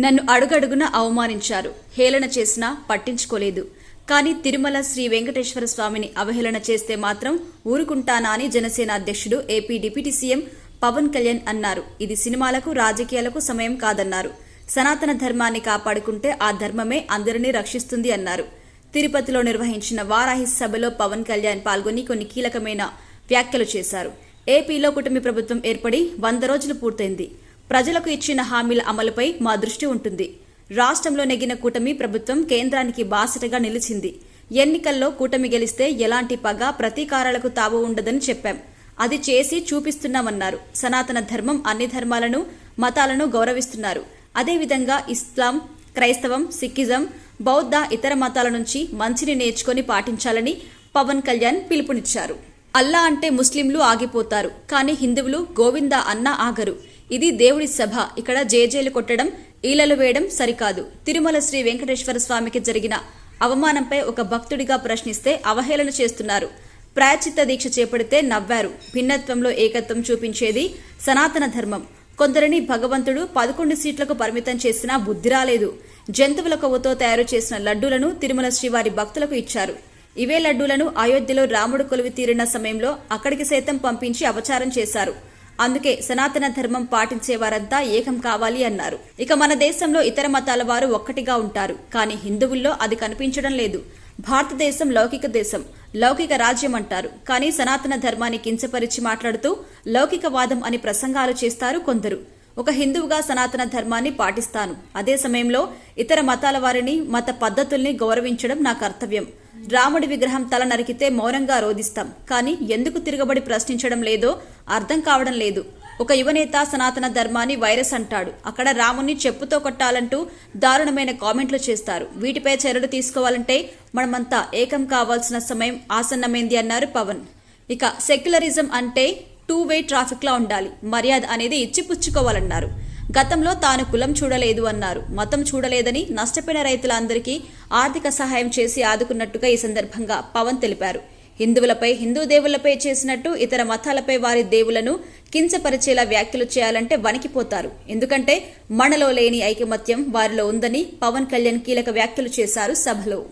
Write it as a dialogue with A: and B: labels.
A: నన్ను అడుగడుగున అవమానించారు, హేళన చేసినా పట్టించుకోలేదు. కానీ తిరుమల శ్రీ వెంకటేశ్వర స్వామిని అవహేళన చేస్తే మాత్రం ఊరుకుంటానా అని జనసేన అధ్యక్షుడు AP deputy CM Pawan Kalyan అన్నారు. ఇది సినిమాలకు రాజకీయాలకు సమయం కాదన్నారు. సనాతన ధర్మాన్ని కాపాడుకుంటే ఆ ధర్మమే అందరినీ రక్షిస్తుంది అన్నారు. తిరుపతిలో నిర్వహించిన వారాహి సభలో పవన్ కళ్యాణ్ పాల్గొని కొన్ని కీలకమైన వ్యాఖ్యలు చేశారు. ఏపీలో కూటమి ప్రభుత్వం ఏర్పడి 100 రోజులు పూర్తయింది. ప్రజలకు ఇచ్చిన హామీల అమలుపై మా దృష్టి ఉంటుంది. రాష్ట్రంలో నెగ్గిన కూటమి ప్రభుత్వం కేంద్రానికి బాసటగా నిలిచింది. ఎన్నికల్లో కూటమి గెలిస్తే ఎలాంటి పగ ప్రతీకారాలకు తావు ఉండదని చెప్పాం. అది చేసి చూపిస్తున్నామన్నారు. సనాతన ధర్మం అన్ని ధర్మాలను మతాలను గౌరవిస్తున్నారు. అదేవిధంగా ఇస్లాం, క్రైస్తవం, సిక్కిజం, బౌద్ధ ఇతర మతాల నుంచి మంచిని నేర్చుకొని పాటించాలని పవన్ కళ్యాణ్ పిలుపునిచ్చారు. అల్లా అంటే ముస్లింలు ఆగిపోతారు, కానీ హిందువులు గోవిందా అన్నా ఆగరు. ఇది దేవుడి సభ. ఇక్కడ జేజేలు కొట్టడం, ఈలలు వేయడం సరికాదు. తిరుమల శ్రీ వెంకటేశ్వర స్వామికి జరిగిన అవమానంపై ఒక భక్తుడిగా ప్రశ్నిస్తే అవహేళన చేస్తున్నారు. ప్రాయశ్చిత్త దీక్ష చేపడితే నవ్వారు. భిన్నత్వంలో ఏకత్వం చూపించేది సనాతన ధర్మం. కొందరిని భగవంతుడు 11 సీట్లకు పరిమితం చేసినా బుద్ధి రాలేదు. జంతువుల కొవ్వుతో తయారు చేసిన లడ్డూలను తిరుమల శ్రీవారి భక్తులకు ఇచ్చారు. ఇవే లడ్డూలను అయోధ్యలో రాముడు కొలువి తీరిన సమయంలో అక్కడికి సైతం పంపించి అపచారం చేశారు. అందుకే సనాతన ధర్మం పాటించే వారంతా ఏకం కావాలి అన్నారు. ఇక మన దేశంలో ఇతర మతాల వారు ఒక్కటిగా ఉంటారు, కానీ హిందువుల్లో అది కనిపించడం లేదు. భారతదేశం లౌకిక దేశం, లౌకిక రాజ్యం అంటారు, కానీ సనాతన ధర్మాన్ని కించపరిచి మాట్లాడుతూ లౌకికవాదం అని ప్రసంగాలు చేస్తారు కొందరు. ఒక హిందువుగా సనాతన ధర్మాన్ని పాటిస్తాను. అదే సమయంలో ఇతర మతాల వారిని, మత పద్ధతుల్ని గౌరవించడం నా కర్తవ్యం. రాముడి విగ్రహం తల నరికితే మౌనంగా రోధిస్తాం, కానీ ఎందుకు తిరగబడి ప్రశ్నించడం లేదో అర్థం కావడం లేదు. ఒక యువనేత సనాతన ధర్మాన్ని వైరస్ అంటాడు. అక్కడ రాముణ్ణి చెప్పుతో కొట్టాలంటూ దారుణమైన కామెంట్లు చేస్తారు. వీటిపై చర్యలు తీసుకోవాలంటే మనమంతా ఏకం కావాల్సిన సమయం ఆసన్నమైంది అన్నారు పవన్. ఇక సెక్యులరిజం అంటే 2-వే ట్రాఫిక్ లా ఉండాలి. మర్యాద అనేది ఇచ్చిపుచ్చుకోవాలన్నారు. గతంలో తాను కులం చూడలేదు అన్నారు. మతం చూడలేదని నష్టపోయిన రైతులందరికీ ఆర్థిక సహాయం చేసి ఆదుకున్నట్టుగా ఈ సందర్భంగా పవన్ తెలిపారు. హిందువులపై, హిందూ దేవుళ్లపై చేసినట్టు ఇతర మతాలపై వారి దేవులను కించపరిచేలా వ్యాఖ్యలు చేయాలంటే వణికిపోతారు. ఎందుకంటే మనలో లేని ఐకమత్యం వారిలో ఉందని పవన్ కళ్యాణ్ కీలక వ్యాఖ్యలు చేశారు సభలో.